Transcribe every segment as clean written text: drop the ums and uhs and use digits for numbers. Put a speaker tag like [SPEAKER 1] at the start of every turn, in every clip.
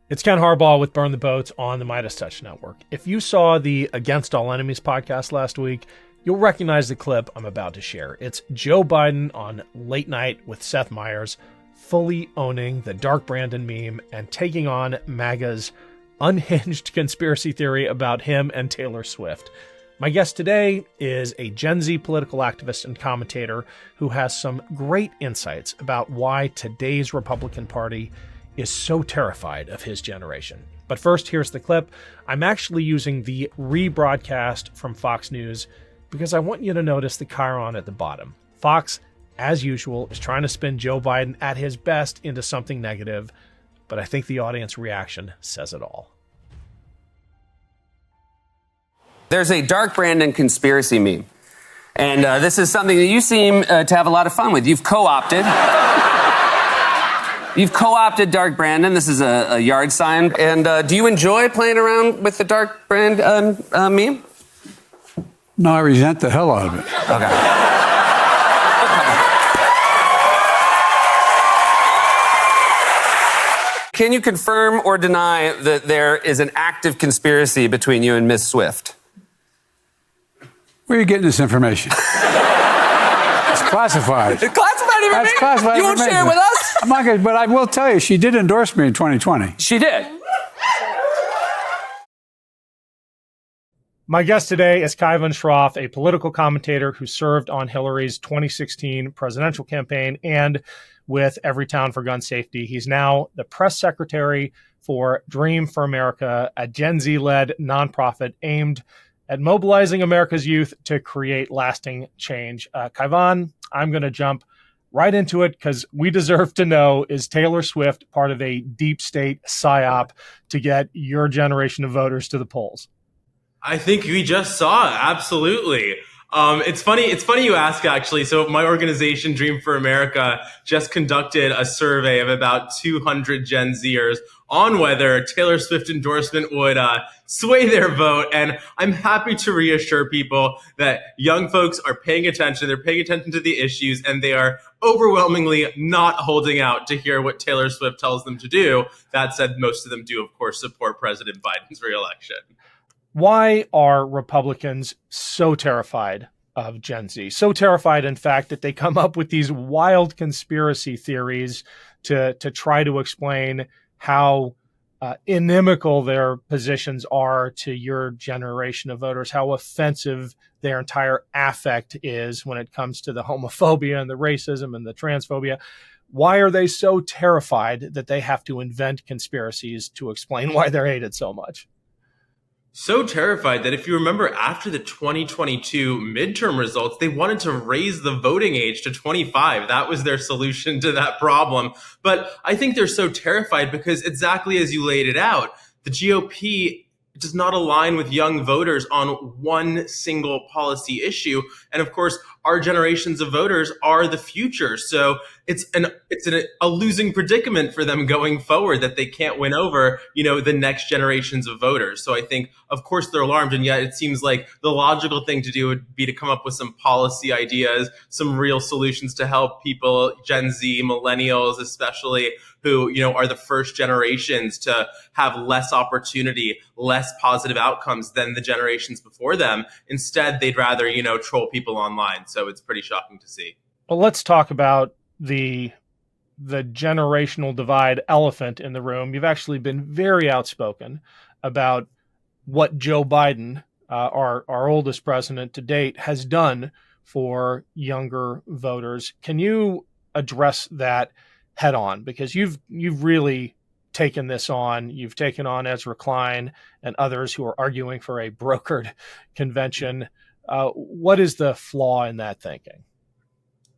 [SPEAKER 1] It's Ken Harbaugh with Burn the Boats on the MeidasTouch Network. If you saw the Against All Enemies podcast last week, you'll recognize the clip I'm about to share. It's Joe Biden on Late Night with Seth Meyers, fully owning the Dark Brandon meme and taking on MAGA's unhinged conspiracy theory about him and Taylor Swift. My guest today is a Gen Z political activist and commentator who has some great insights about why today's Republican Party is so terrified of his generation. But first, here's the clip. I'm actually using the rebroadcast from Fox News because I want you to notice the chyron at the bottom. Fox, as usual, is trying to spin Joe Biden at his best into something negative, but I think the audience reaction says it all.
[SPEAKER 2] There's a Dark Brandon conspiracy meme, and this is something that you seem to have a lot of fun with. You've co-opted Dark Brandon. This is a yard sign. And do you enjoy playing around with the Dark Brandon meme?
[SPEAKER 3] No, I resent the hell out of it.
[SPEAKER 2] Okay. Can you confirm or deny that there is an active conspiracy between you and Miss Swift?
[SPEAKER 3] Where are you getting this information? It's classified.
[SPEAKER 2] It's classified information?
[SPEAKER 3] That's classified
[SPEAKER 2] You won't
[SPEAKER 3] information.
[SPEAKER 2] share it with us?
[SPEAKER 3] I'm not gonna, but I will tell you, she did endorse me in 2020.
[SPEAKER 2] She did.
[SPEAKER 1] My guest today is Kaivan Shroff, a political commentator who served on Hillary's 2016 presidential campaign and with Everytown for gun safety. He's now the press secretary for Dream for America, a Gen Z-led nonprofit aimed at mobilizing America's youth to create lasting change. Kaivan, I'm going to jump right into it because we deserve to know, is Taylor Swift part of a deep state psyop to get your generation of voters to the polls?
[SPEAKER 4] I think we just saw it. Absolutely. It's funny you ask, actually. So my organization, Dream for America, just conducted a survey of about 200 Gen Zers on whether Taylor Swift endorsement would sway their vote. And I'm happy to reassure people that young folks are paying attention. They're paying attention to the issues, and they are overwhelmingly not holding out to hear what Taylor Swift tells them to do. That said, most of them do, of course, support President Biden's reelection.
[SPEAKER 1] Why are Republicans so terrified of Gen Z? So terrified, in fact, that they come up with these wild conspiracy theories to try to explain how inimical their positions are to your generation of voters, how offensive their entire affect is when it comes to the homophobia and the racism and the transphobia. Why are they so terrified that they have to invent conspiracies to explain why they're hated so much?
[SPEAKER 4] So terrified that if you remember after the 2022 midterm results, they wanted to raise the voting age to 25. That was their solution to that problem. But I think they're so terrified because exactly as you laid it out, the GOP does not align with young voters on one single policy issue. And of course, our generations of voters are the future. So it's a losing predicament for them going forward that they can't win over, the next generations of voters. So I think, of course, they're alarmed. And yet it seems like the logical thing to do would be to come up with some policy ideas, some real solutions to help people, Gen Z, millennials, especially, who, are the first generations to have less opportunity, less positive outcomes than the generations before them. Instead, they'd rather, troll people online. So it's pretty shocking to see.
[SPEAKER 1] Well, let's talk about the generational divide elephant in the room. You've actually been very outspoken about what Joe Biden, our oldest president to date, has done for younger voters. Can you address that head on? Because you've really taken this on. You've taken on Ezra Klein and others who are arguing for a brokered convention. What is the flaw in that thinking?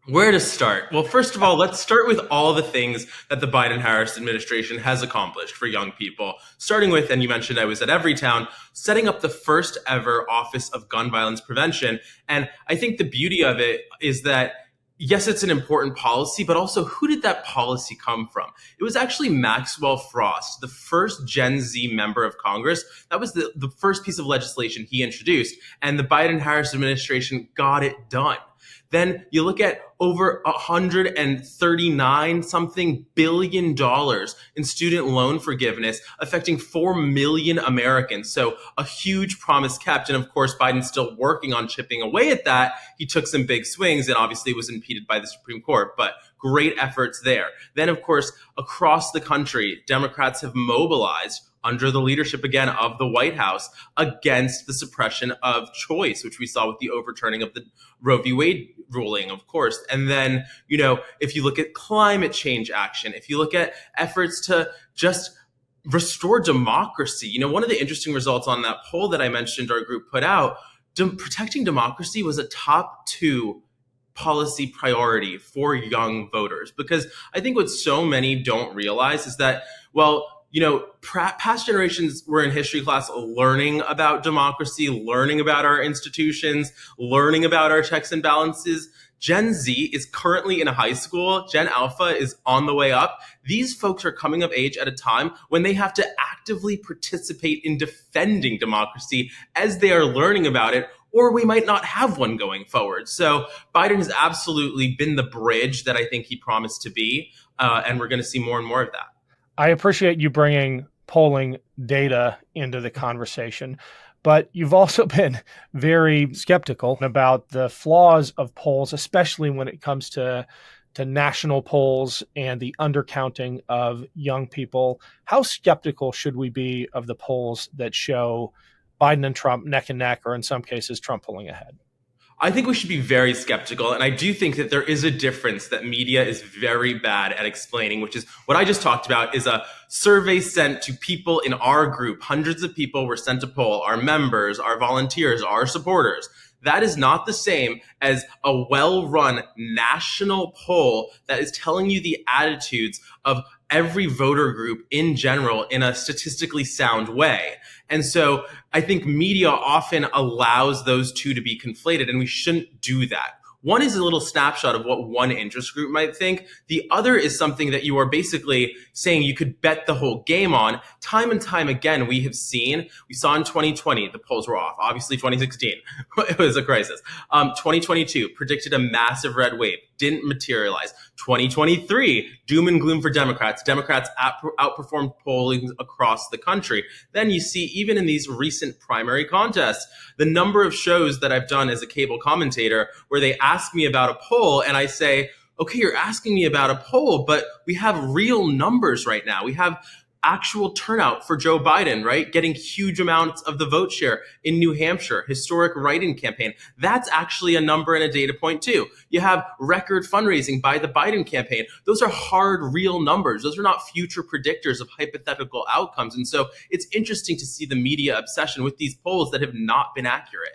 [SPEAKER 4] Where to start? Well, first of all, let's start with all the things that the Biden-Harris administration has accomplished for young people. Starting with, and you mentioned I was at Everytown, setting up the first ever Office of Gun Violence Prevention. And I think the beauty of it is that, yes, it's an important policy, but also who did that policy come from? It was actually Maxwell Frost, the first Gen Z member of Congress. That was the first piece of legislation he introduced. And the Biden-Harris administration got it done. Then you look at over $139 something billion in student loan forgiveness, affecting 4 million Americans. So a huge promise kept. And of course, Biden's still working on chipping away at that. He took some big swings and obviously was impeded by the Supreme Court, but great efforts there. Then, of course, across the country, Democrats have mobilized under the leadership, again, of the White House against the suppression of choice, which we saw with the overturning of the Roe v. Wade ruling, of course. And then, if you look at climate change action, if you look at efforts to just restore democracy, one of the interesting results on that poll that I mentioned our group put out, protecting democracy was a top 2 policy priority for young voters. Because I think what so many don't realize is that, past generations were in history class learning about democracy, learning about our institutions, learning about our checks and balances. Gen Z is currently in high school. Gen Alpha is on the way up. These folks are coming of age at a time when they have to actively participate in defending democracy as they are learning about it, or we might not have one going forward. So Biden has absolutely been the bridge that I think he promised to be, and we're going to see more and more of that.
[SPEAKER 1] I appreciate you bringing polling data into the conversation, but you've also been very skeptical about the flaws of polls, especially when it comes to national polls and the undercounting of young people. How skeptical should we be of the polls that show Biden and Trump neck and neck, or in some cases, Trump pulling ahead?
[SPEAKER 4] I think we should be very skeptical. And I do think that there is a difference that media is very bad at explaining, which is what I just talked about is a survey sent to people in our group. Hundreds of people were sent to poll, our members, our volunteers, our supporters. That is not the same as a well-run national poll that is telling you the attitudes of every voter group in general in a statistically sound way. And so I think media often allows those two to be conflated, and we shouldn't do that. One is a little snapshot of what one interest group might think. The other is something that you are basically saying you could bet the whole game on. Time and time again, we saw in 2020, the polls were off. Obviously, 2016, it was a crisis. 2022 predicted a massive red wave, didn't materialize. 2023, doom and gloom for Democrats. Democrats outperformed polling across the country. Then you see, even in these recent primary contests, the number of shows that I've done as a cable commentator where they ask me about a poll and I say, okay, you're asking me about a poll, but we have real numbers right now. We have actual turnout for Joe Biden, right? Getting huge amounts of the vote share in New Hampshire, historic write-in campaign. That's actually a number and a data point too. You have record fundraising by the Biden campaign. Those are hard, real numbers. Those are not future predictors of hypothetical outcomes. And so it's interesting to see the media obsession with these polls that have not been accurate.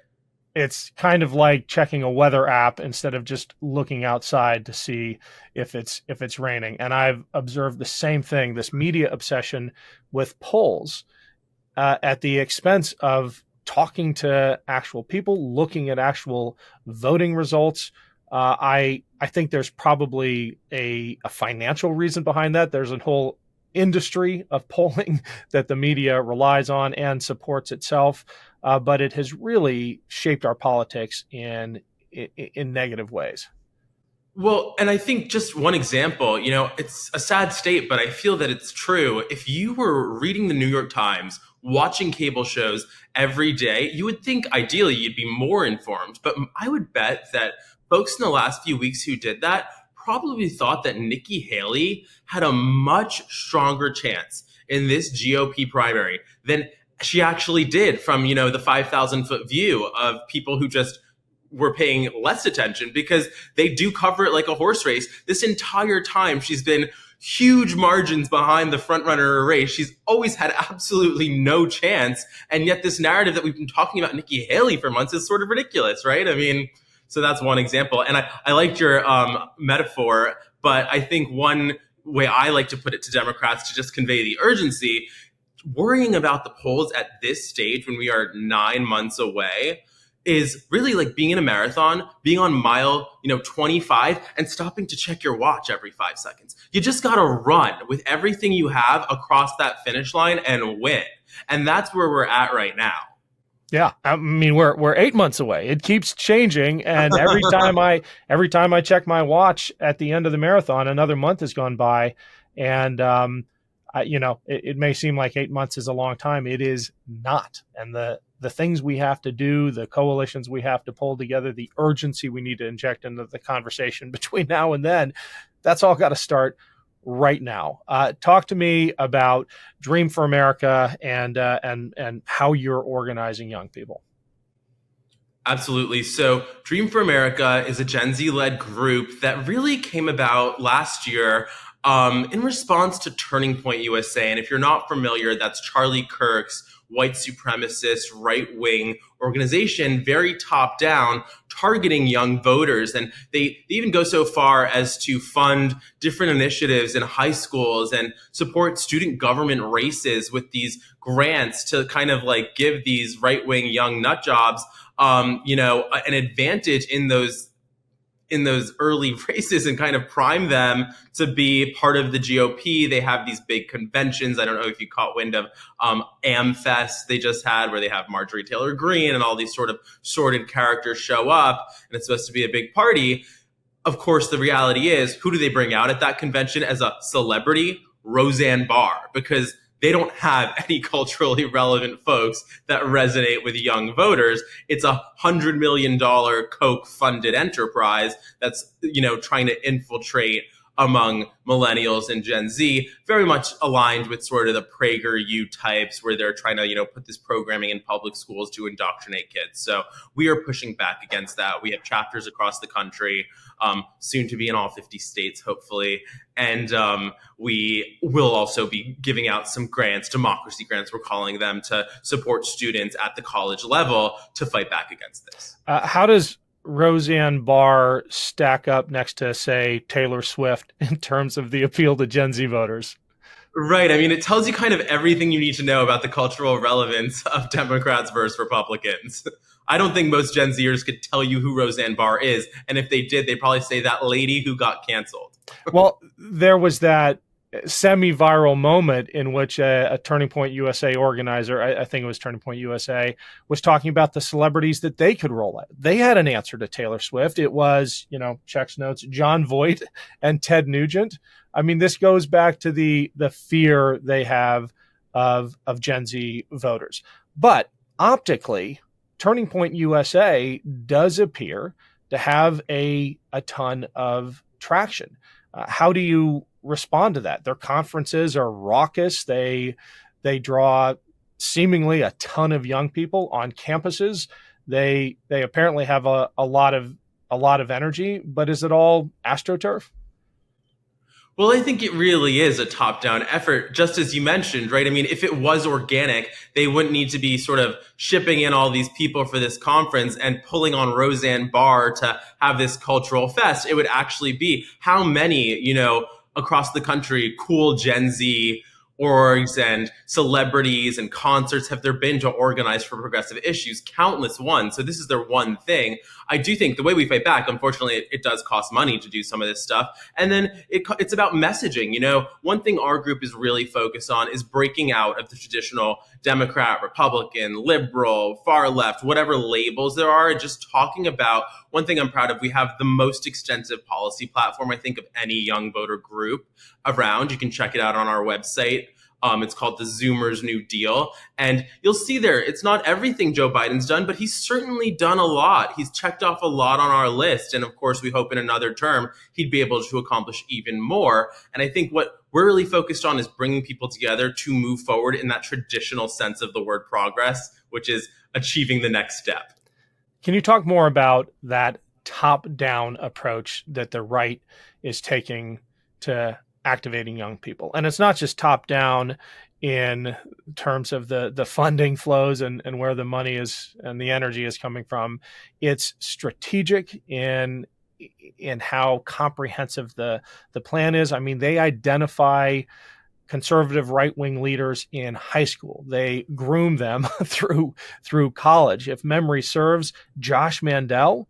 [SPEAKER 1] It's kind of like checking a weather app instead of just looking outside to see if it's raining. And I've observed the same thing, this media obsession with polls at the expense of talking to actual people, looking at actual voting results. I think there's probably a financial reason behind that. There's a whole industry of polling that the media relies on and supports itself. But it has really shaped our politics in negative ways.
[SPEAKER 4] Well, and I think just one example, it's a sad state, but I feel that it's true. If you were reading the New York Times, watching cable shows every day, you would think ideally you'd be more informed. But I would bet that folks in the last few weeks who did that probably thought that Nikki Haley had a much stronger chance in this GOP primary than she actually did from, the 5,000-foot view of people who just were paying less attention, because they do cover it like a horse race. This entire time she's been huge margins behind the front runner in a race. She's always had absolutely no chance. And yet this narrative that we've been talking about Nikki Haley for months is sort of ridiculous, right? I mean, so that's one example. And I liked your metaphor, but I think one way I like to put it to Democrats to just convey the urgency, worrying about the polls at this stage when we are 9 months away is really like being in a marathon, being on mile 25 and stopping to check your watch every 5 seconds. You just got to run with everything you have across that finish line and win. And that's where we're at right now.
[SPEAKER 1] Yeah, I mean we're 8 months away. It keeps changing, and every time I check my watch at the end of the marathon, another month has gone by, and it may seem like 8 months is a long time. It is not, and the things we have to do, the coalitions we have to pull together, the urgency we need to inject into the conversation between now and then, that's all got to start right now. Talk to me about Dream for America and how you're organizing young people.
[SPEAKER 4] Absolutely. So Dream for America is a Gen Z-led group that really came about last year in response to Turning Point USA. And if you're not familiar, that's Charlie Kirk's white supremacist right-wing organization, very top-down, targeting young voters. And they even go so far as to fund different initiatives in high schools and support student government races with these grants to kind of like give these right-wing young nut jobs, an advantage in those early races and kind of prime them to be part of the GOP. They have these big conventions. I don't know if you caught wind of AmFest they just had, where they have Marjorie Taylor Greene and all these sort of sordid characters show up, and it's supposed to be a big party. Of course, the reality is, who do they bring out at that convention as a celebrity? Roseanne Barr, because they don't have any culturally relevant folks that resonate with young voters. It's $100 million Koch-funded enterprise that's, trying to infiltrate among millennials and Gen Z, very much aligned with sort of the PragerU types, where they're trying to, put this programming in public schools to indoctrinate kids. So we are pushing back against that. We have chapters across the country, soon to be in all 50 states, hopefully. And we will also be giving out some grants, democracy grants, we're calling them, to support students at the college level to fight back against this.
[SPEAKER 1] How does Roseanne Barr stack up next to, say, Taylor Swift in terms of the appeal to Gen Z voters?
[SPEAKER 4] Right. I mean, it tells you kind of everything you need to know about the cultural relevance of Democrats versus Republicans. I don't think most Gen Zers could tell you who Roseanne Barr is. And if they did, they'd probably say that lady who got canceled.
[SPEAKER 1] Well, there was that semi-viral moment in which a Turning Point USA organizer, I think it was Turning Point USA, was talking about the celebrities that they could roll out. They had an answer to Taylor Swift. It was, checks notes, John Voight and Ted Nugent. I mean, this goes back to the fear they have of Gen Z voters. But optically, Turning Point USA does appear to have a ton of traction. How do you respond to that? Their conferences are raucous. They draw seemingly a ton of young people on campuses. They apparently have a lot of energy, but is it all AstroTurf?
[SPEAKER 4] Well, I think it really is a top-down effort, just as you mentioned, right? I mean, if it was organic, they wouldn't need to be sort of shipping in all these people for this conference and pulling on Roseanne Barr to have this cultural fest. It would actually be how many, across the country, cool Gen Z orgs and celebrities and concerts have there been to organize for progressive issues? Countless ones. So this is their one thing. I do think the way we fight back, unfortunately, it does cost money to do some of this stuff. And then it's about messaging. One thing our group is really focused on is breaking out of the traditional Democrat, Republican, liberal, far left, whatever labels there are, and just talking about one thing I'm proud of. We have the most extensive policy platform, I think, of any young voter group around. You can check it out on our website. It's called the Zoomers New Deal. And you'll see there, it's not everything Joe Biden's done, but he's certainly done a lot. He's checked off a lot on our list. And of course, we hope in another term, he'd be able to accomplish even more. And I think what we're really focused on is bringing people together to move forward in that traditional sense of the word progress, which is achieving the next step.
[SPEAKER 1] Can you talk more about that top-down approach that the right is taking to activating young people? And it's not just top-down in terms of the funding flows and where the money is and the energy is coming from. It's strategic in how comprehensive the plan is. I mean, they identify conservative right-wing leaders in high school. They groom them through college. If memory serves, Josh Mandel,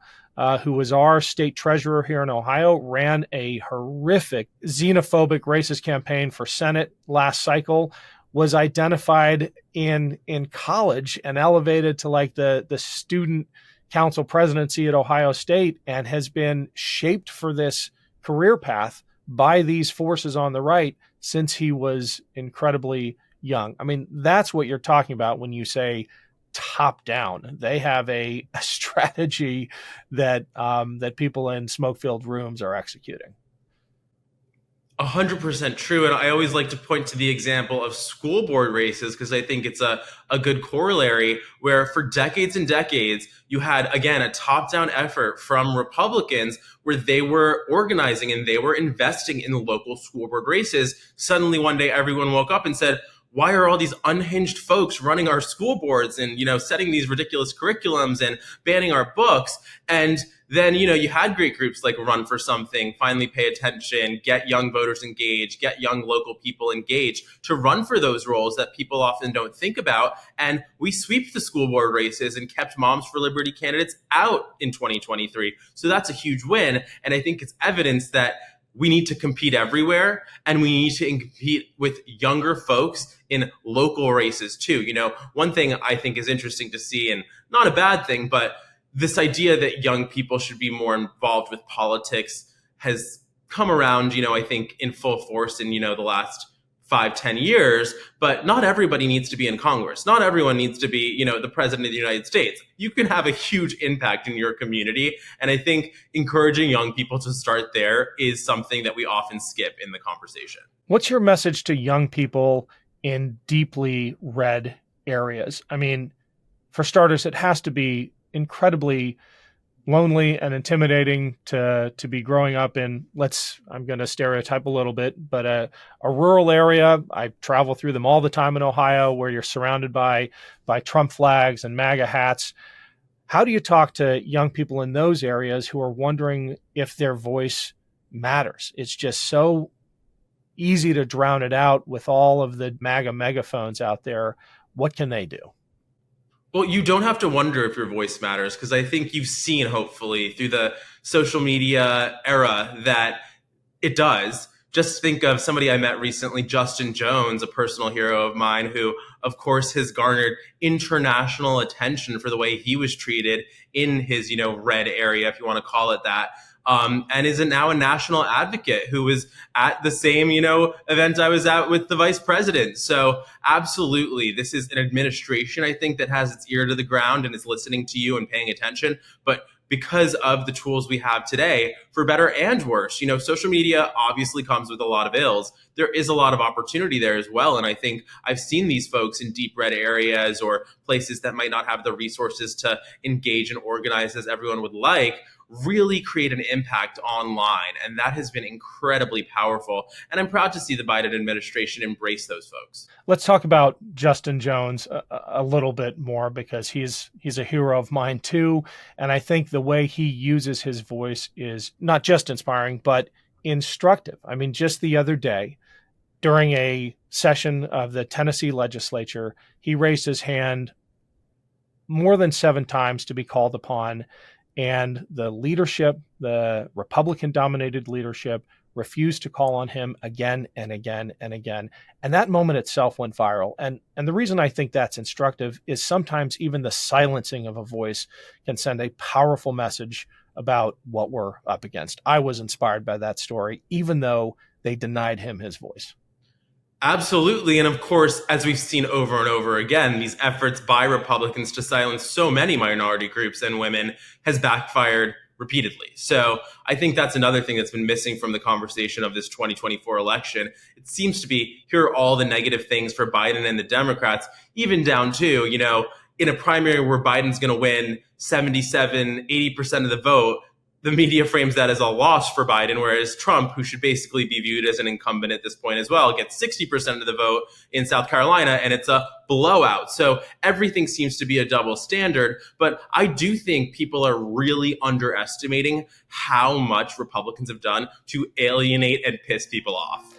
[SPEAKER 1] who was our state treasurer here in Ohio, ran a horrific xenophobic racist campaign for Senate last cycle, was identified in college and elevated to like the student council presidency at Ohio State and has been shaped for this career path by these forces on the right since he was incredibly young. I mean, that's what you're talking about when you say top down. They have a strategy that that people in smoke-filled rooms are executing.
[SPEAKER 4] 100% true. And I always like to point to the example of school board races because I think it's a good corollary where for decades and decades, you had, again, a top-down effort from Republicans where they were organizing and they were investing in the local school board races. Suddenly one day everyone woke up and said, why are all these unhinged folks running our school boards and, setting these ridiculous curriculums and banning our books? And then, you had great groups like Run for Something, Finally Pay Attention, get young voters engaged, get young local people engaged to run for those roles that people often don't think about. And we swept the school board races and kept Moms for Liberty candidates out in 2023. So that's a huge win. And I think it's evidence that we need to compete everywhere, and we need to compete with younger folks in local races too. One thing I think is interesting to see, and not a bad thing, but this idea that young people should be more involved with politics has come around, I think in full force in, the last 5-10 years, but not everybody needs to be in Congress. Not everyone needs to be, the president of the United States. You can have a huge impact in your community. And I think encouraging young people to start there is something that we often skip in the conversation.
[SPEAKER 1] What's your message to young people in deeply red areas? I mean, for starters, it has to be incredibly lonely and intimidating to be growing up in, I'm going to stereotype a little bit, but a rural area. I travel through them all the time in Ohio where you're surrounded by Trump flags and MAGA hats. How do you talk to young people in those areas who are wondering if their voice matters? It's just so easy to drown it out with all of the MAGA megaphones out there. What can they do?
[SPEAKER 4] Well, you don't have to wonder if your voice matters because I think you've seen, hopefully, through the social media era that it does. Just think of somebody I met recently, Justin Jones, a personal hero of mine, who, of course, has garnered international attention for the way he was treated in his, red area, if you want to call it that. And is now a national advocate who was at the same, event I was at with the vice president. So absolutely, this is an administration, I think, that has its ear to the ground and is listening to you and paying attention. But because of the tools we have today, for better and worse, social media obviously comes with a lot of ills. There is a lot of opportunity there as well. And I think I've seen these folks in deep red areas or places that might not have the resources to engage and organize as everyone would like, really create an impact online. And that has been incredibly powerful. And I'm proud to see the Biden administration embrace those folks.
[SPEAKER 1] Let's talk about Justin Jones a little bit more because he's a hero of mine too. And I think the way he uses his voice is not just inspiring, but instructive. I mean, just the other day during a session of the Tennessee legislature, he raised his hand more than 7 times to be called upon. And the leadership, the Republican-dominated leadership, refused to call on him again and again and again. And that moment itself went viral. And the reason I think that's instructive is sometimes even the silencing of a voice can send a powerful message about what we're up against. I was inspired by that story, even though they denied him his voice.
[SPEAKER 4] Absolutely. And of course, as we've seen over and over again, these efforts by Republicans to silence so many minority groups and women has backfired repeatedly. So I think that's another thing that's been missing from the conversation of this 2024 election. It seems to be, here are all the negative things for Biden and the Democrats, even down to, in a primary where Biden's going to win 77, 80% of the vote, the media frames that as a loss for Biden, whereas Trump, who should basically be viewed as an incumbent at this point as well, gets 60% of the vote in South Carolina, and it's a blowout. So everything seems to be a double standard. But I do think people are really underestimating how much Republicans have done to alienate and piss people off.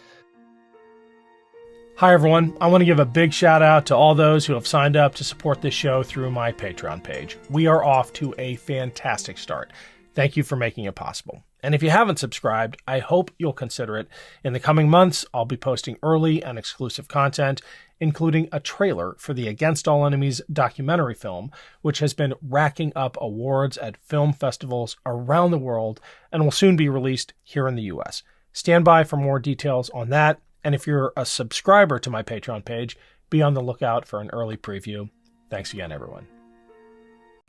[SPEAKER 1] Hi, everyone. I want to give a big shout out to all those who have signed up to support this show through my Patreon page. We are off to a fantastic start. Thank you for making it possible. And if you haven't subscribed, I hope you'll consider it. In the coming months, I'll be posting early and exclusive content, including a trailer for the Against All Enemies documentary film, which has been racking up awards at film festivals around the world and will soon be released here in the US. Stand by for more details on that. And if you're a subscriber to my Patreon page, be on the lookout for an early preview. Thanks again, everyone.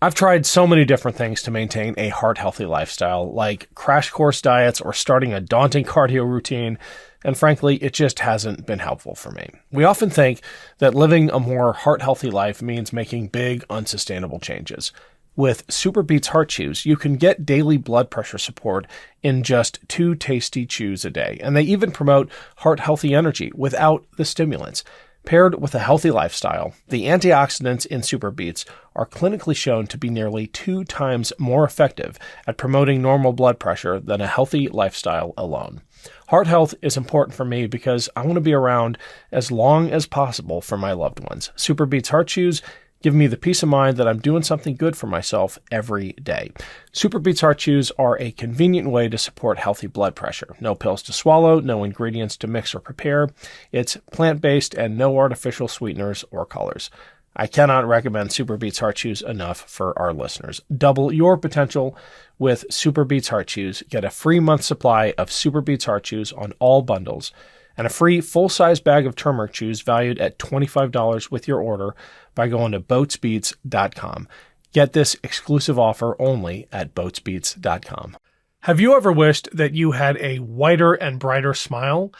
[SPEAKER 1] I've tried so many different things to maintain a heart-healthy lifestyle, like crash course diets or starting a daunting cardio routine, and frankly, it just hasn't been helpful for me. We often think that living a more heart-healthy life means making big, unsustainable changes. With SuperBeets Heart Chews, you can get daily blood pressure support in just 2 tasty chews a day, and they even promote heart-healthy energy without the stimulants. Paired with a healthy lifestyle, the antioxidants in SuperBeets are clinically shown to be nearly 2 times more effective at promoting normal blood pressure than a healthy lifestyle alone. Heart health is important for me because I want to be around as long as possible for my loved ones. SuperBeets Heart Chews give me the peace of mind that I'm doing something good for myself every day. SuperBeets Heart Chews are a convenient way to support healthy blood pressure. No pills to swallow, no ingredients to mix or prepare. It's plant-based and no artificial sweeteners or colors. I cannot recommend SuperBeets Heart Chews enough for our listeners. Double your potential with SuperBeets Heart Chews. Get a free month supply of SuperBeets Heart Chews on all bundles and a free full-size bag of turmeric chews valued at $25 with your order by going to boatsbeats.com. Get this exclusive offer only at boatsbeats.com. Have you ever wished that you had a whiter and brighter smile?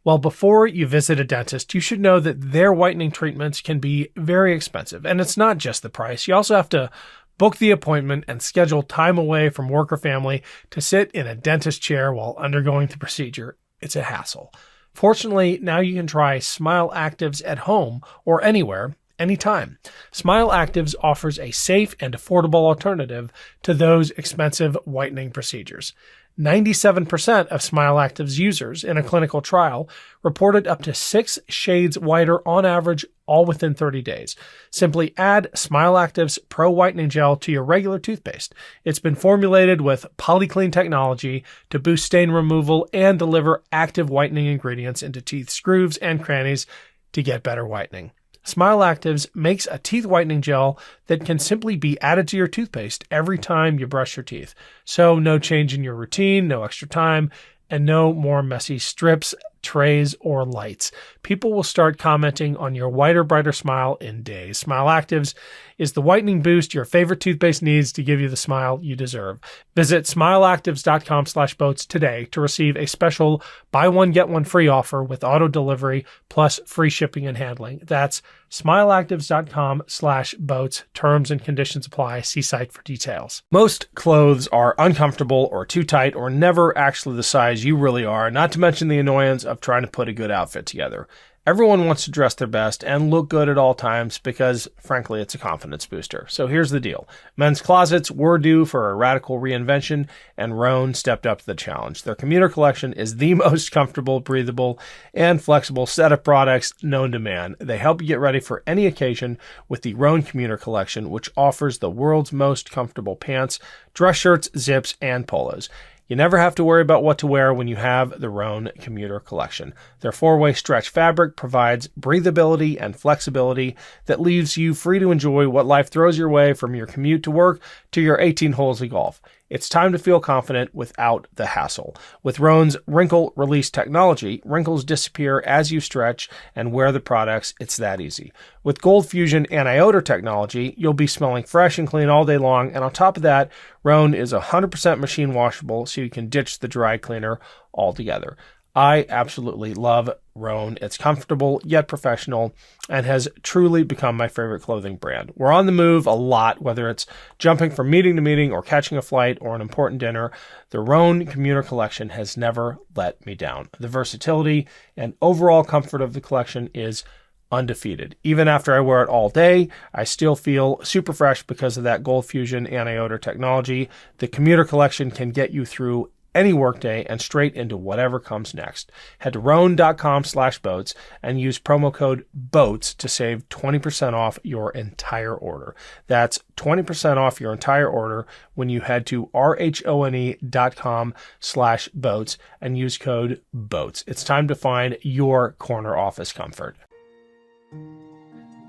[SPEAKER 1] Well, before you visit a dentist, you should know that their whitening treatments can be very expensive. And it's not just the price. You also have to book the appointment and schedule time away from work or family to sit in a dentist chair while undergoing the procedure. It's a hassle. Fortunately, now you can try Smile Actives at home or anywhere, anytime. Smile Actives offers a safe and affordable alternative to those expensive whitening procedures. 97% of Smile Actives users in a clinical trial reported up to 6 shades whiter on average, all within 30 days. Simply add Smile Actives Pro Whitening Gel to your regular toothpaste. It's been formulated with PolyClean technology to boost stain removal and deliver active whitening ingredients into teeth grooves and crannies to get better whitening. Smile Actives makes a teeth whitening gel that can simply be added to your toothpaste every time you brush your teeth. So no change in your routine, no extra time, and no more messy strips, trays, or lights. People will start commenting on your whiter, brighter smile in days. Smile Actives is the whitening boost your favorite toothpaste needs to give you the smile you deserve. Visit smileactives.com/boats today to receive a special buy one, get one free offer with auto delivery plus free shipping and handling. That's smileactives.com/boats. Terms and conditions apply. See site for details. Most clothes are uncomfortable or too tight or never actually the size you really are, not to mention the annoyance of trying to put a good outfit together. Everyone wants to dress their best and look good at all times because, frankly, it's a confidence booster. So here's the deal. Men's closets were due for a radical reinvention, and Rhone stepped up to the challenge. Their commuter collection is the most comfortable, breathable, and flexible set of products known to man. They help you get ready for any occasion with the Rhone Commuter Collection, which offers the world's most comfortable pants, dress shirts, zips, and polos. You never have to worry about what to wear when you have the Rhone Commuter Collection. Their 4-way stretch fabric provides breathability and flexibility that leaves you free to enjoy what life throws your way, from your commute to work to your 18 holes of golf. It's time to feel confident without the hassle. With Rhone's wrinkle release technology, wrinkles disappear as you stretch and wear the products. It's that easy. With Gold Fusion anti-odor technology, you'll be smelling fresh and clean all day long. And on top of that, Rhone is 100% machine washable, so you can ditch the dry cleaner altogether. I absolutely love Rhone. It's comfortable yet professional and has truly become my favorite clothing brand. We're on the move a lot, whether it's jumping from meeting to meeting or catching a flight or an important dinner. The Rhone Commuter Collection has never let me down. The versatility and overall comfort of the collection is undefeated. Even after I wear it all day, I still feel super fresh because of that Gold Fusion anti-odor technology. The Commuter Collection can get you through any workday and straight into whatever comes next. Head to rowan.com/boats and use promo code BOATS to save 20% off your entire order. That's 20% off your entire order when you head to RHONE.com/boats and use code BOATS. It's time to find your corner office comfort.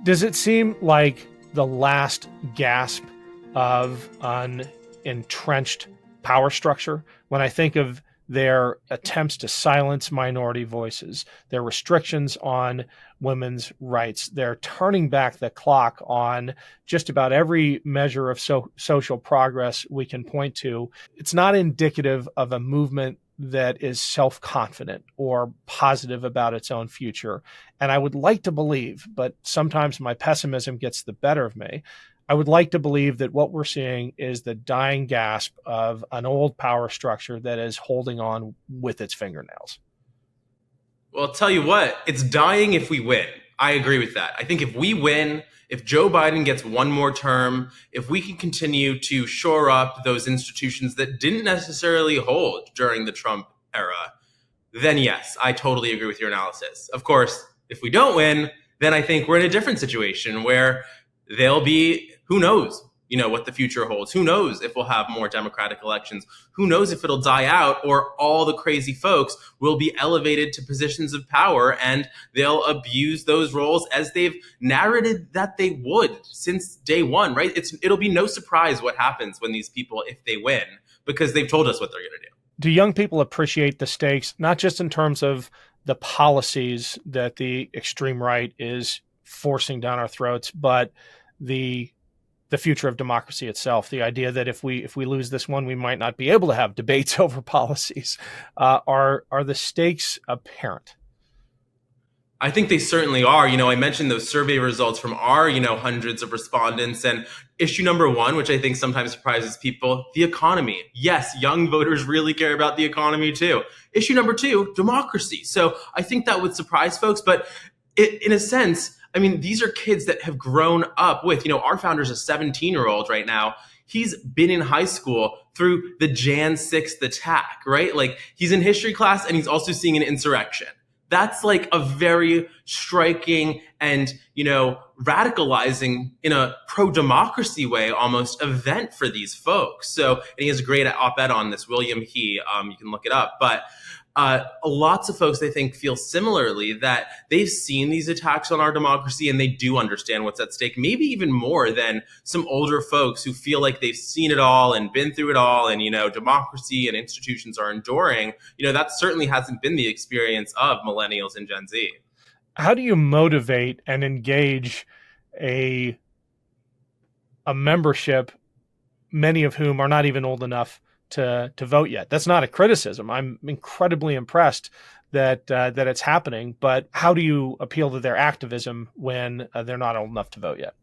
[SPEAKER 1] Does it seem like the last gasp of an entrenched power structure when I think of their attempts to silence minority voices, their restrictions on women's rights, their turning back the clock on just about every measure of social progress we can point to? It's not indicative of a movement that is self-confident or positive about its own future. And I would like to believe, but sometimes my pessimism gets the better of me, I would like to believe that what we're seeing is the dying gasp of an old power structure that is holding on with its fingernails.
[SPEAKER 4] Well, I'll tell you what, it's dying if we win. I agree with that. I think if we win, if Joe Biden gets one more term, if we can continue to shore up those institutions that didn't necessarily hold during the Trump era, then yes, I totally agree with your analysis. Of course, if we don't win, then I think we're in a different situation where there'll be, who knows, what the future holds. Who knows if we'll have more democratic elections? Who knows if it'll die out or all the crazy folks will be elevated to positions of power and they'll abuse those roles as they've narrated that they would since day one, right? It'll be no surprise what happens when these people, if they win, because they've told us what they're going to do.
[SPEAKER 1] Do young people appreciate the stakes, not just in terms of the policies that the extreme right is forcing down our throats, but the future of democracy itself, the idea that if we lose this one, we might not be able to have debates over policies? Are the stakes apparent?
[SPEAKER 4] I think they certainly are. I mentioned those survey results from our, hundreds of respondents, and issue number one, which I think sometimes surprises people, the economy. Yes, young voters really care about the economy too. Issue number two, democracy. So I think that would surprise folks, but in a sense, I mean, these are kids that have grown up with, our founder's a 17-year-old right now. He's been in high school through the Jan 6th attack, right? Like, he's in history class and he's also seeing an insurrection. That's like a very striking and, radicalizing in a pro-democracy way almost event for these folks. So, and he has a great op-ed on this, William He, you can look it up. But lots of folks, I think, feel similarly that they've seen these attacks on our democracy and they do understand what's at stake, maybe even more than some older folks who feel like they've seen it all and been through it all and, democracy and institutions are enduring. That certainly hasn't been the experience of millennials and Gen Z.
[SPEAKER 1] How do you motivate and engage a membership, many of whom are not even old enough to vote yet? That's not a criticism. I'm incredibly impressed that it's happening, but how do you appeal to their activism when they're not old enough to vote yet?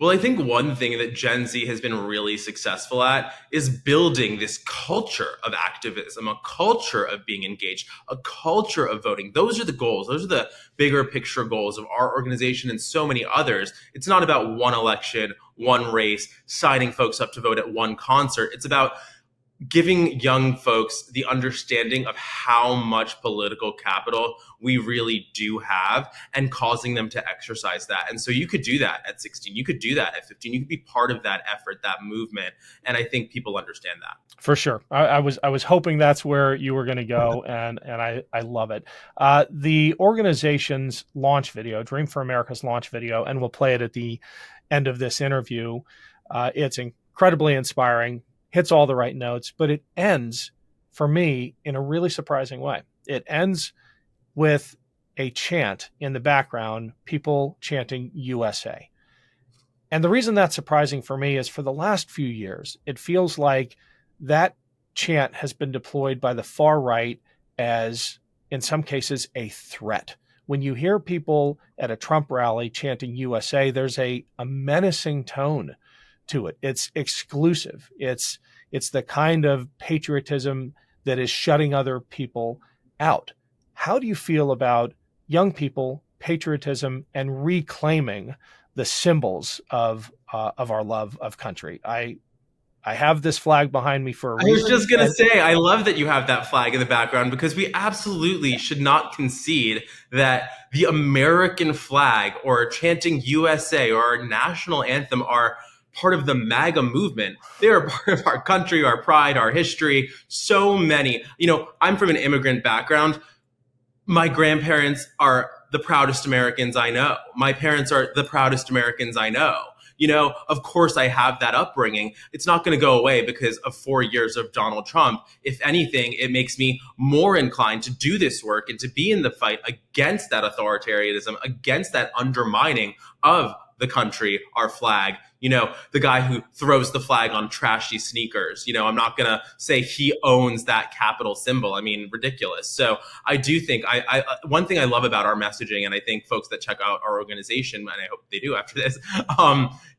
[SPEAKER 4] Well, I think one thing that Gen Z has been really successful at is building this culture of activism, a culture of being engaged, a culture of voting. Those are the goals. Those are the bigger picture goals of our organization and so many others. It's not about one election, one race, signing folks up to vote at one concert. It's about giving young folks the understanding of how much political capital we really do have and causing them to exercise that. And so you could do that at 16. You could do that at 15. You could be part of that effort, that movement. And I think people understand that. For sure.
[SPEAKER 1] I was hoping that's where you were going to go, and I love it. The organization's launch video, Dream for America's launch video, and we'll play it at the end of this interview. It's incredibly inspiring. Hits all the right notes, but it ends, for me, in a really surprising way. It ends with a chant in the background, people chanting USA. And the reason that's surprising for me is for the last few years, it feels like that chant has been deployed by the far right as, in some cases, a threat. When you hear people at a Trump rally chanting USA, there's a menacing tone to it. It's exclusive. It's the kind of patriotism that is shutting other people out. How do you feel about young people, patriotism, and reclaiming the symbols of our love of country? I I have this flag behind me for a
[SPEAKER 4] I
[SPEAKER 1] reason.
[SPEAKER 4] was just going to say, I love that you have that flag in the background, because we absolutely should not concede that the American flag or chanting USA or our national anthem are part of the MAGA movement. They are part of our country, our pride, our history. So many, I'm from an immigrant background. My grandparents are the proudest Americans I know. My parents are the proudest Americans I know. Of course I have that upbringing. It's not going to go away because of 4 years of Donald Trump. If anything, it makes me more inclined to do this work and to be in the fight against that authoritarianism, against that undermining of the country, our flag. The guy who throws the flag on trashy sneakers. I'm not going to say he owns that capital symbol. I mean, ridiculous. So I do think one thing I love about our messaging, and I think folks that check out our organization, and I hope they do after this,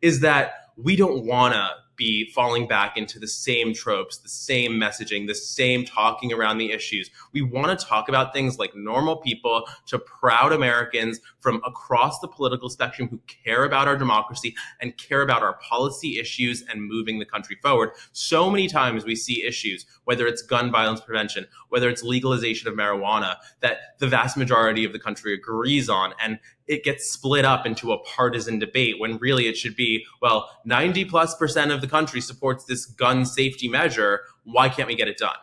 [SPEAKER 4] is that we don't want to be falling back into the same tropes, the same messaging, the same talking around the issues. We want to talk about things like normal people to proud Americans from across the political spectrum who care about our democracy and care about our policy issues and moving the country forward. So many times we see issues, whether it's gun violence prevention, whether it's legalization of marijuana, that the vast majority of the country agrees on, and it gets split up into a partisan debate when really it should be, well, 90+% of the country supports this gun safety measure. Why can't we get it done?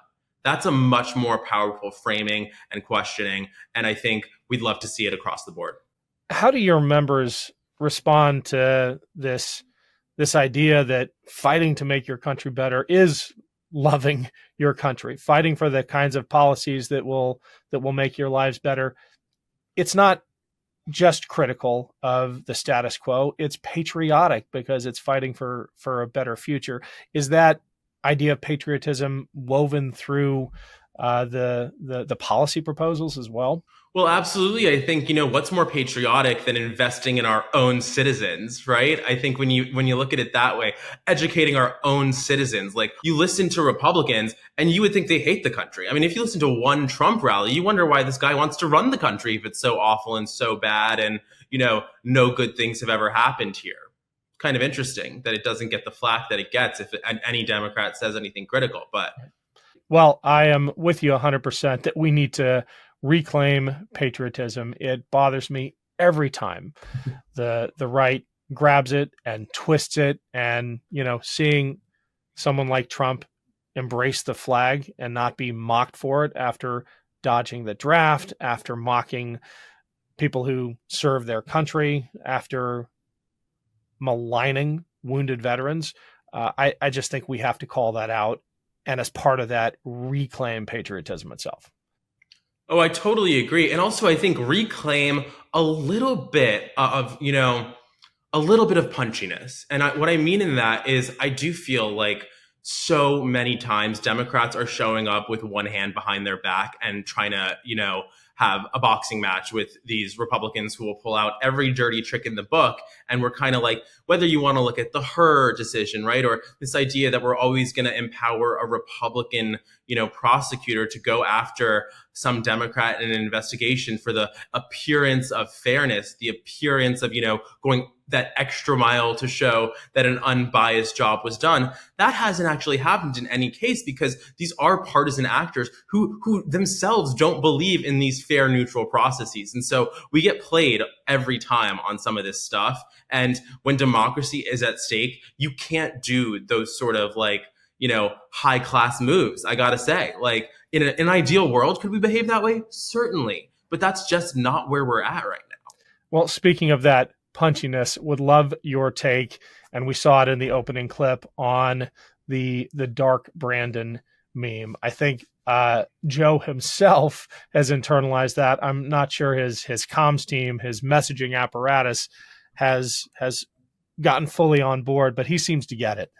[SPEAKER 4] That's a much more powerful framing and questioning. And I think we'd love to see it across the board.
[SPEAKER 1] How do your members respond to this idea that fighting to make your country better is loving your country, fighting for the kinds of policies that will make your lives better? It's not just critical of the status quo. It's patriotic because it's fighting for a better future. Is that idea of patriotism woven through the policy proposals as well?
[SPEAKER 4] Well, absolutely. I think, what's more patriotic than investing in our own citizens, right? I think when you look at it that way, educating our own citizens, like you listen to Republicans and you would think they hate the country. I mean, if you listen to one Trump rally, you wonder why this guy wants to run the country if it's so awful and so bad and, no good things have ever happened here. Kind of interesting that it doesn't get the flack that it gets if any Democrat says anything critical. But
[SPEAKER 1] well, I am with you 100% that we need to reclaim patriotism. It bothers me every time the right grabs it and twists it, and seeing someone like Trump embrace the flag and not be mocked for it after dodging the draft, after mocking people who serve their country, after maligning wounded veterans. I just think we have to call that out, and as part of that, reclaim patriotism itself.
[SPEAKER 4] Oh, I totally agree. And also, I think reclaim a little bit of, a little bit of punchiness. And what I mean in that is I do feel like so many times Democrats are showing up with one hand behind their back and trying to, have a boxing match with these Republicans who will pull out every dirty trick in the book. And we're kind of like, whether you want to look at the Her decision, right? Or this idea that we're always going to empower a Republican, prosecutor to go after some Democrat in an investigation for the appearance of fairness, the appearance of, going that extra mile to show that an unbiased job was done. That hasn't actually happened in any case because these are partisan actors who themselves don't believe in these fair, neutral processes. And so we get played every time on some of this stuff. And when democracy is at stake, you can't do those sort of high class moves. I gotta say, in an ideal world, could we behave that way? Certainly. But that's just not where we're at right now.
[SPEAKER 1] Well, speaking of that punchiness, would love your take, and we saw it in the opening clip, on the Dark Brandon meme. I think Joe himself has internalized that. I'm not sure his comms team, his messaging apparatus has gotten fully on board, but he seems to get it.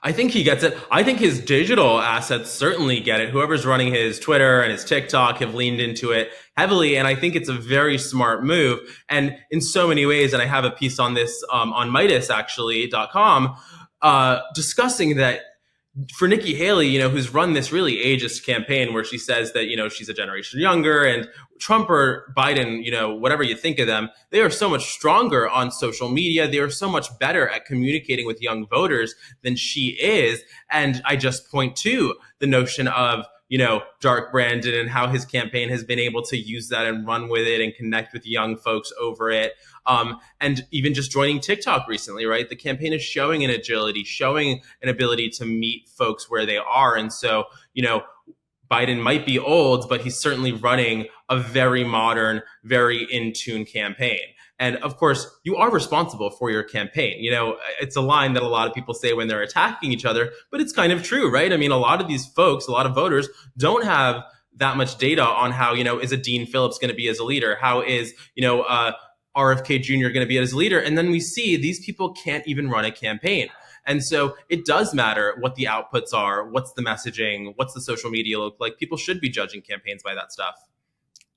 [SPEAKER 4] I think he gets it. I think his digital assets certainly get it. Whoever's running his Twitter and his TikTok have leaned into it heavily. And I think it's a very smart move. And in so many ways, and I have a piece on this on MeidasTouch.com discussing that, for Nikki Haley, who's run this really ageist campaign where she says that, she's a generation younger, and Trump or Biden, whatever you think of them, they are so much stronger on social media. They are so much better at communicating with young voters than she is. And I just point to the notion of, Dark Brandon and how his campaign has been able to use that and run with it and connect with young folks over it. And even just joining TikTok recently, right? The campaign is showing an agility, showing an ability to meet folks where they are. And so, Biden might be old, but he's certainly running a very modern, very in tune campaign. And of course, you are responsible for your campaign. It's a line that a lot of people say when they're attacking each other, but it's kind of true, right? I mean, a lot of these folks, a lot of voters don't have that much data on how, is a Dean Phillips going to be as a leader? How is, RFK Jr. going to be as a leader? And then we see these people can't even run a campaign. And so it does matter what the outputs are, what's the messaging, what's the social media look like. People should be judging campaigns by that stuff.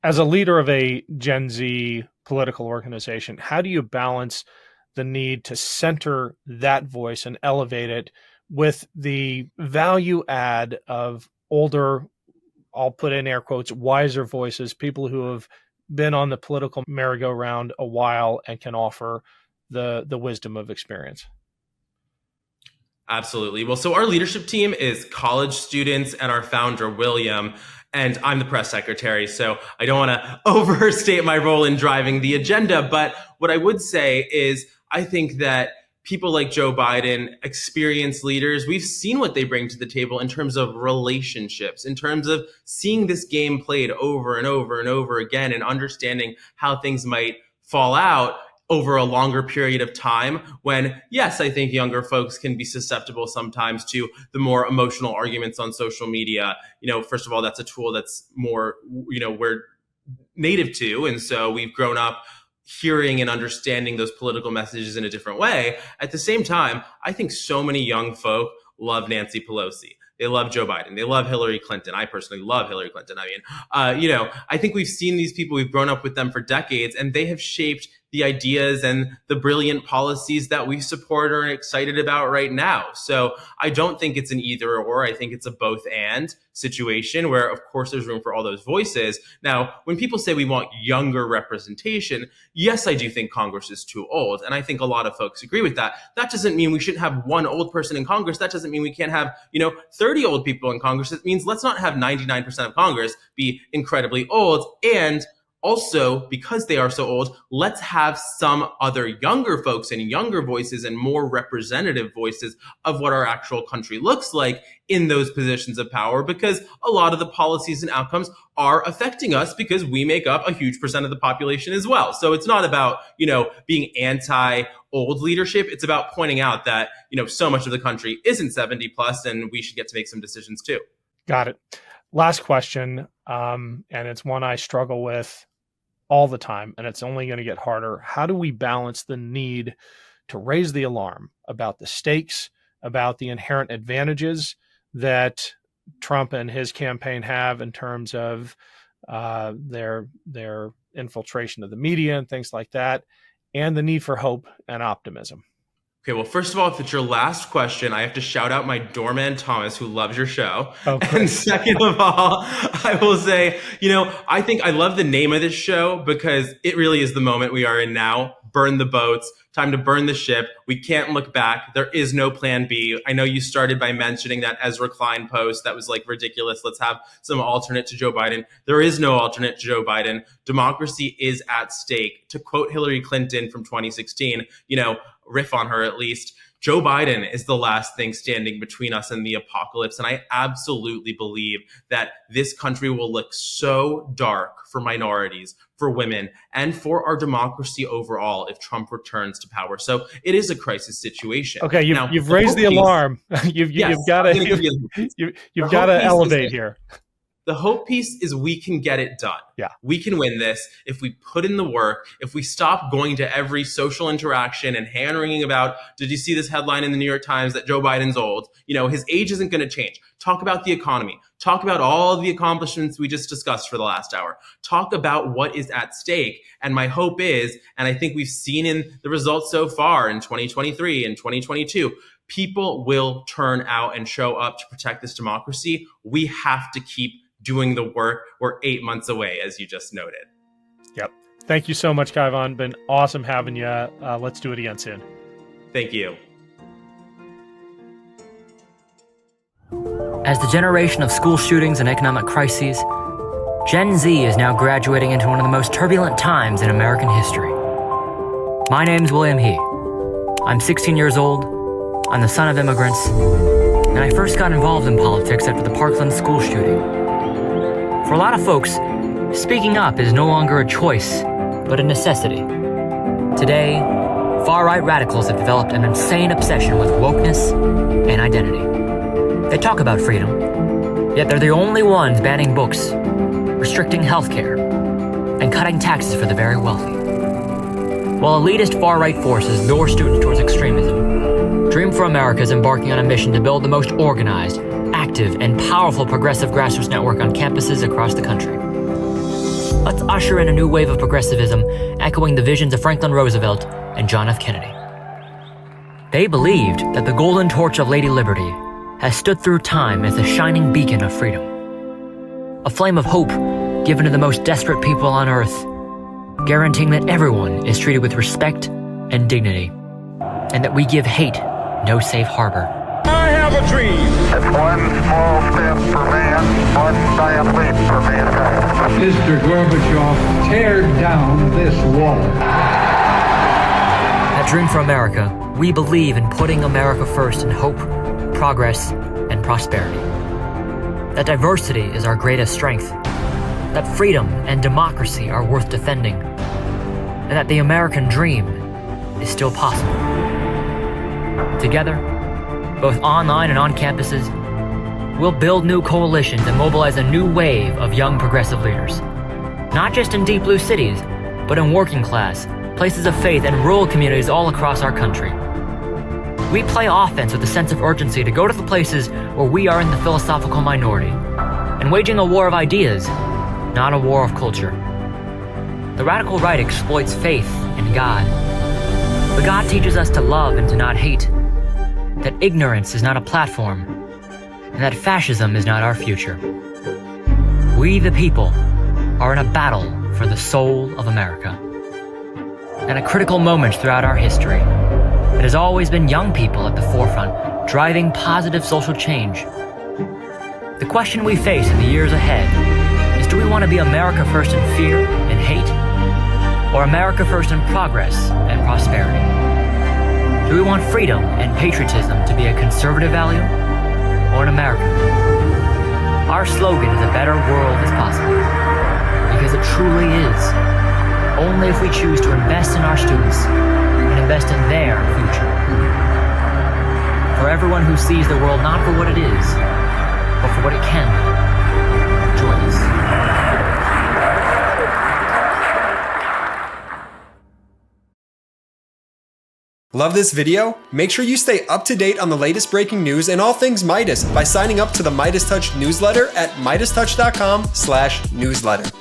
[SPEAKER 1] As a leader of a Gen Z political organization, how do you balance the need to center that voice and elevate it with the value add of older, I'll put in air quotes, wiser voices, people who have been on the political merry-go-round a while and can offer the wisdom of experience?
[SPEAKER 4] Absolutely. Well, so our leadership team is college students and our founder, William, and I'm the press secretary. So I don't want to overstate my role in driving the agenda. But what I would say is I think that people like Joe Biden, experienced leaders, we've seen what they bring to the table in terms of relationships, in terms of seeing this game played over and over and over again and understanding how things might fall out over a longer period of time when, yes, I think younger folks can be susceptible sometimes to the more emotional arguments on social media. First of all, that's a tool that's more, we're native to. And so we've grown up hearing and understanding those political messages in a different way. At the same time, I think so many young folk love Nancy Pelosi. They love Joe Biden. They love Hillary Clinton. I personally love Hillary Clinton. I mean, I think we've seen these people, we've grown up with them for decades, and they have shaped the ideas and the brilliant policies that we support or are excited about right now. So I don't think it's an either or. I think it's a both and situation where, of course, there's room for all those voices. Now, when people say we want younger representation, yes, I do think Congress is too old. And I think a lot of folks agree with that. That doesn't mean we shouldn't have one old person in Congress. That doesn't mean we can't have, 30 old people in Congress. It means let's not have 99% of Congress be incredibly old. And also, because they are so old, let's have some other younger folks and younger voices and more representative voices of what our actual country looks like in those positions of power, because a lot of the policies and outcomes are affecting us because we make up a huge percent of the population as well. So it's not about, being anti-old leadership. It's about pointing out that, so much of the country isn't 70 plus and we should get to make some decisions too.
[SPEAKER 1] Got it. Last question, and it's one I struggle with all the time, and it's only going to get harder. How do we balance the need to raise the alarm about the stakes, about the inherent advantages that Trump and his campaign have in terms of their infiltration of the media and things like that, and the need for hope and optimism?
[SPEAKER 4] Okay, well, first of all, if it's your last question, I have to shout out my doorman, Thomas, who loves your show. Okay. And second of all, I will say, I think I love the name of this show because it really is the moment we are in now. Burn the boats, time to burn the ship. We can't look back. There is no plan B. I know you started by mentioning that Ezra Klein post. That was ridiculous. Let's have some alternate to Joe Biden. There is no alternate to Joe Biden. Democracy is at stake. To quote Hillary Clinton from 2016, riff on her at least, Joe Biden is the last thing standing between us and the apocalypse. And I absolutely believe that this country will look so dark for minorities, for women, and for our democracy overall if Trump returns to power. So it is a crisis situation.
[SPEAKER 1] Okay, you've raised the alarm. You've got to elevate here.
[SPEAKER 4] The hope piece is we can get it done.
[SPEAKER 1] Yeah. We
[SPEAKER 4] can win this if we put in the work, if we stop going to every social interaction and hand-wringing about, did you see this headline in the New York Times that Joe Biden's old? His age isn't going to change. Talk about the economy. Talk about all of the accomplishments we just discussed for the last hour. Talk about what is at stake. And my hope is, and I think we've seen in the results so far in 2023 and 2022, people will turn out and show up to protect this democracy. We have to keep doing the work. We're 8 months away, as you just noted.
[SPEAKER 1] Yep. Thank you so much, Kaivan. Been awesome having you. Let's do it again soon.
[SPEAKER 4] Thank you.
[SPEAKER 5] As the generation of school shootings and economic crises, Gen Z is now graduating into one of the most turbulent times in American history. My name's William He. I'm 16 years old, I'm the son of immigrants, and I first got involved in politics after the Parkland school shooting. For a lot of folks, speaking up is no longer a choice, but a necessity. Today, far-right radicals have developed an insane obsession with wokeness and identity. They talk about freedom, yet they're the only ones banning books, restricting healthcare, and cutting taxes for the very wealthy. While elitist far-right forces lure students towards extremism, Dream for America is embarking on a mission to build the most organized, active, and powerful progressive grassroots network on campuses across the country. Let's usher in a new wave of progressivism, echoing the visions of Franklin Roosevelt and John F. Kennedy. They believed that the golden torch of Lady Liberty has stood through time as a shining beacon of freedom. A flame of hope given to the most desperate people on earth, guaranteeing that everyone is treated with respect and dignity, and that we give hate no safe harbor.
[SPEAKER 6] I have a dream.
[SPEAKER 7] It's one small step for man, one giant leap for mankind.
[SPEAKER 3] Mr. Gorbachev, tear down this wall.
[SPEAKER 5] At Dream for America, we believe in putting America first in hope, progress, and prosperity. That diversity is our greatest strength. That freedom and democracy are worth defending. And that the American dream is still possible. Together, both online and on campuses, we'll build new coalitions and mobilize a new wave of young progressive leaders. Not just in deep blue cities, but in working class, places of faith, and rural communities all across our country. We play offense with a sense of urgency to go to the places where we are in the philosophical minority, and waging a war of ideas, not a war of culture. The radical right exploits faith in God. But God teaches us to love and to not hate, that ignorance is not a platform, and that fascism is not our future. We, the people, are in a battle for the soul of America. At a critical moment throughout our history, it has always been young people at the forefront, driving positive social change. The question we face in the years ahead is, do we want to be America first in fear and hate, or America first in progress and prosperity? Do we want freedom and patriotism to be a conservative value, or an American one? Our slogan is a better world is possible, because it truly is, only if we choose to invest in our students and invest in their future. For everyone who sees the world not for what it is, but for what it can be, join us.
[SPEAKER 8] Love this video? Make sure you stay up to date on the latest breaking news and all things Meidas by signing up to the MeidasTouch newsletter at MeidasTouch.com/newsletter.